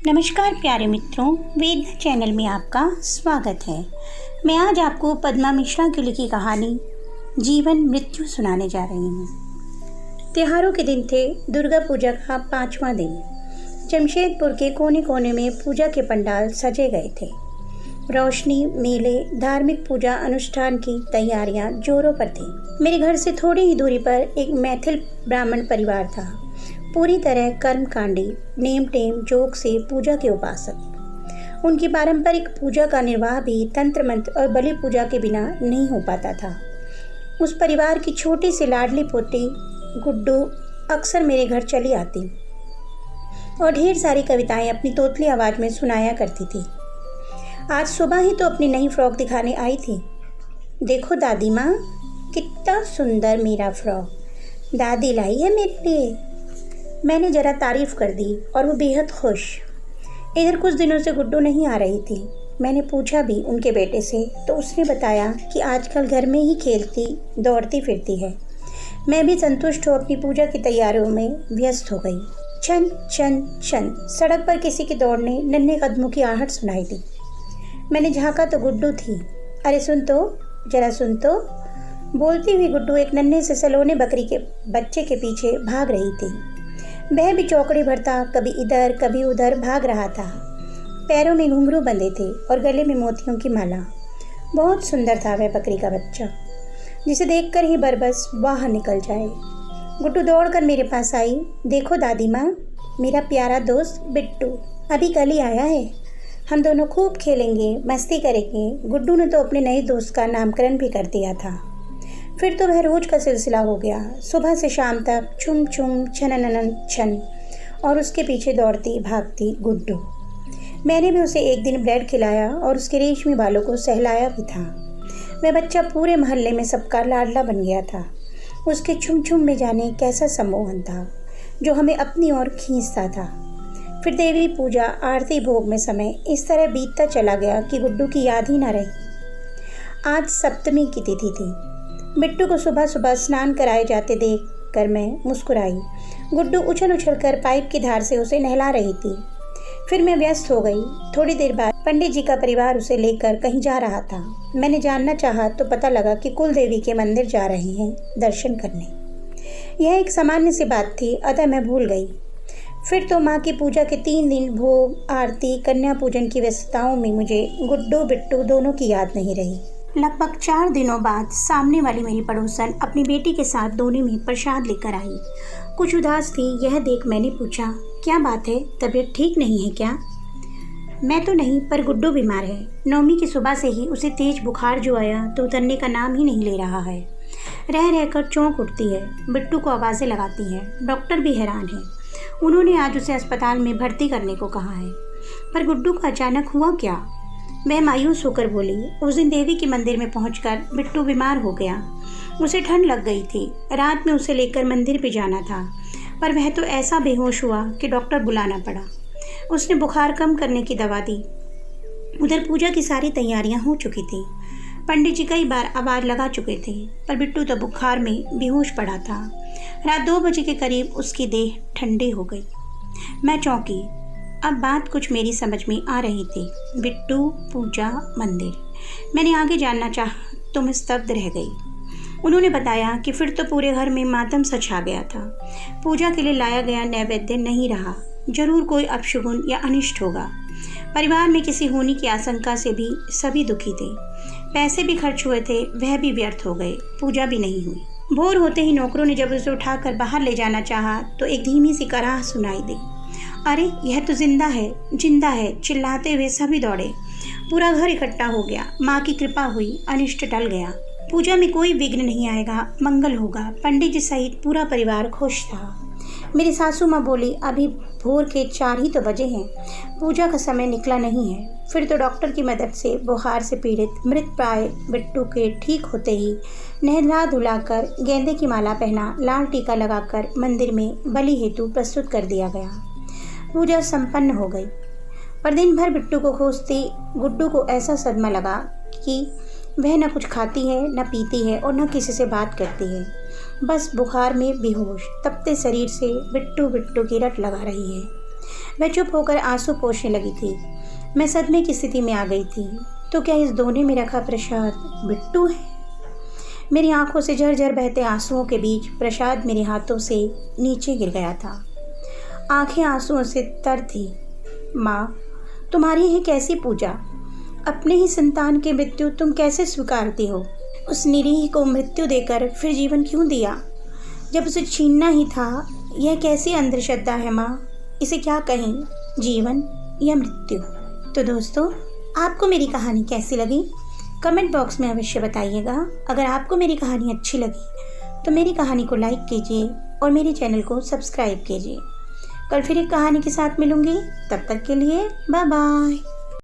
नमस्कार प्यारे मित्रों, वेद चैनल में आपका स्वागत है। मैं आज आपको पद्मा मिश्रा की लिखी कहानी जीवन मृत्यु सुनाने जा रही हूँ। त्योहारों के दिन थे। दुर्गा पूजा का 5वां दिन। जमशेदपुर के कोने कोने में पूजा के पंडाल सजे गए थे। रोशनी, मेले, धार्मिक पूजा अनुष्ठान की तैयारियां जोरों पर थी। मेरे घर से थोड़ी ही दूरी पर एक मैथिल ब्राह्मण परिवार था, पूरी तरह कर्मकांडी, नेम टेम जोग से पूजा के उपासक। उनकी पारंपरिक पूजा का निर्वाह भी तंत्र मंत्र और बलि पूजा के बिना नहीं हो पाता था। उस परिवार की छोटी सी लाडली पोती गुड्डू अक्सर मेरे घर चली आती और ढेर सारी कविताएं अपनी तोतली आवाज में सुनाया करती थी। आज सुबह ही तो अपनी नई फ्रॉक दिखाने आई थी। देखो दादी माँ, कितना सुंदर मेरा फ्रॉक दादी लाई है मेरे लिए। मैंने ज़रा तारीफ़ कर दी और वो बेहद खुश। इधर कुछ दिनों से गुड्डू नहीं आ रही थी। मैंने पूछा भी उनके बेटे से तो उसने बताया कि आजकल घर में ही खेलती दौड़ती फिरती है। मैं भी संतुष्ट हो अपनी पूजा की तैयारियों में व्यस्त हो गई। छन छन छन सड़क पर किसी के दौड़ने नन्हे कदमों की आहट सुनाई दी। मैंने झाँका तो गुड्डू थी। अरे सुन तो, जरा सुन तो, बोलती हुई गुड्डू एक नन्हे से सलोने बकरी के बच्चे के पीछे भाग रही थी। वह भी चौकड़ी भरता कभी इधर कभी उधर भाग रहा था। पैरों में घुंघरू बंधे थे और गले में मोतियों की माला। बहुत सुंदर था वह बकरी का बच्चा, जिसे देखकर ही बरबस बाहर निकल जाए। गुड्डू दौड़कर मेरे पास आई। देखो दादी माँ, मेरा प्यारा दोस्त बिट्टू अभी कल ही आया है। हम दोनों खूब खेलेंगे, मस्ती करेंगे। गुड्डू ने तो अपने नए दोस्त का नामकरण भी कर दिया था। फिर तो वह रोज का सिलसिला हो गया। सुबह से शाम तक छुम छुम छननन छन और उसके पीछे दौड़ती भागती गुड्डू। मैंने भी उसे एक दिन ब्रेड खिलाया और उसके रेशमी बालों को सहलाया भी था। वह बच्चा पूरे मोहल्ले में सबका लाडला बन गया था। उसके छुम छुम में जाने कैसा सम्मोहन था जो हमें अपनी ओर खींचता था। फिर देवी पूजा, आरती, भोग में समय इस तरह बीतता चला गया कि गुड्डू की याद ही न रही। आज सप्तमी की तिथि थी। बिट्टू को सुबह सुबह स्नान कराए जाते देख कर मैं मुस्कुराई। गुड्डू उछल उछल कर पाइप की धार से उसे नहला रही थी। फिर मैं व्यस्त हो गई। थोड़ी देर बाद पंडित जी का परिवार उसे लेकर कहीं जा रहा था। मैंने जानना चाहा तो पता लगा कि कुल देवी के मंदिर जा रहे हैं दर्शन करने। यह एक सामान्य सी बात थी, अतः मैं भूल गई। फिर तो माँ की पूजा के 3 दिन भोग, आरती, कन्या पूजन की व्यस्तताओं में मुझे गुड्डू बिट्टू दोनों की याद नहीं रही। लगभग 4 दिनों बाद सामने वाली मेरी पड़ोसन अपनी बेटी के साथ दोने में प्रसाद लेकर आई। कुछ उदास थी। यह देख मैंने पूछा, क्या बात है, तबीयत ठीक नहीं है क्या? मैं तो नहीं, पर गुड्डू बीमार है। नवमी की सुबह से ही उसे तेज बुखार जो आया तो उतरने का नाम ही नहीं ले रहा है। रह रहकर चौंक उठती है, बिट्टू को आवाज़ें लगाती है। डॉक्टर भी हैरान है। उन्होंने आज उसे अस्पताल में भर्ती करने को कहा है। पर गुड्डू को अचानक हुआ क्या? वह मायूस होकर बोली, उस दिन देवी के मंदिर में पहुंचकर बिट्टू बीमार हो गया। उसे ठंड लग गई थी। रात में उसे लेकर मंदिर पे जाना था, पर वह तो ऐसा बेहोश हुआ कि डॉक्टर बुलाना पड़ा। उसने बुखार कम करने की दवा दी। उधर पूजा की सारी तैयारियां हो चुकी थी। पंडित जी कई बार आवाज़ लगा चुके थे, पर बिट्टू तो बुखार में बेहोश पड़ा था। रात 2 बजे के करीब उसकी देह ठंडी हो गई। मैं चौंकी। अब बात कुछ मेरी समझ में आ रही थी। बिट्टू, पूजा, मंदिर। मैंने आगे जानना चाहा तो मैं स्तब्ध रह गई। उन्होंने बताया कि फिर तो पूरे घर में मातम सा छा गया था। पूजा के लिए लाया गया नैवेद्य नहीं रहा। जरूर कोई अपशुगुन या अनिष्ट होगा। परिवार में किसी होने की आशंका से भी सभी दुखी थे। पैसे भी खर्च हुए थे, वह भी व्यर्थ हो गए। पूजा भी नहीं हुई। भोर होते ही नौकरों ने जब उसे उठाकर बाहर ले जाना चाहा तो एक धीमी सी कराह सुनाई दी। अरे यह तो जिंदा है, चिल्लाते हुए सभी दौड़े। पूरा घर इकट्ठा हो गया। माँ की कृपा हुई, अनिष्ट टल गया। पूजा में कोई विघ्न नहीं आएगा, मंगल होगा। पंडित जी सहित पूरा परिवार खुश था। मेरी सासू माँ बोली, अभी भोर के 4 ही तो बजे हैं, पूजा का समय निकला नहीं है। फिर तो डॉक्टर की मदद से बुखार से पीड़ित मृत प्राय बिट्टू के ठीक होते ही नहला धुलाकर, गेंदे की माला पहना, लाल टीका लगाकर मंदिर में बलि हेतु प्रस्तुत कर दिया गया। पूजा संपन्न हो गई। पर दिन भर बिट्टू को खोजती गुड्डू को ऐसा सदमा लगा कि वह न कुछ खाती है, न पीती है और न किसी से बात करती है। बस बुखार में बेहोश तपते शरीर से बिट्टू बिट्टू की रट लगा रही है। वह चुप होकर आंसू पोंछने लगी थी। मैं सदमे की स्थिति में आ गई थी। तो क्या इस दोने में रखा प्रसाद बिट्टू है? मेरी आंखों से झरझर बहते आंसुओं के बीच प्रसाद मेरे हाथों से नीचे गिर गया था। आंखें आंसुओं से तर थी। माँ, तुम्हारी यह कैसी पूजा? अपने ही संतान की मृत्यु तुम कैसे स्वीकारती हो? उस निरीह को मृत्यु देकर फिर जीवन क्यों दिया, जब उसे छीनना ही था? यह कैसी अंधश्रद्धा है माँ? इसे क्या कहें, जीवन या मृत्यु? तो दोस्तों, आपको मेरी कहानी कैसी लगी कमेंट बॉक्स में अवश्य बताइएगा। अगर आपको मेरी कहानी अच्छी लगी तो मेरी कहानी को लाइक कीजिए और मेरे चैनल को सब्सक्राइब कीजिए। कल फिर एक कहानी के साथ मिलूंगी। तब तक के लिए बाय बाय।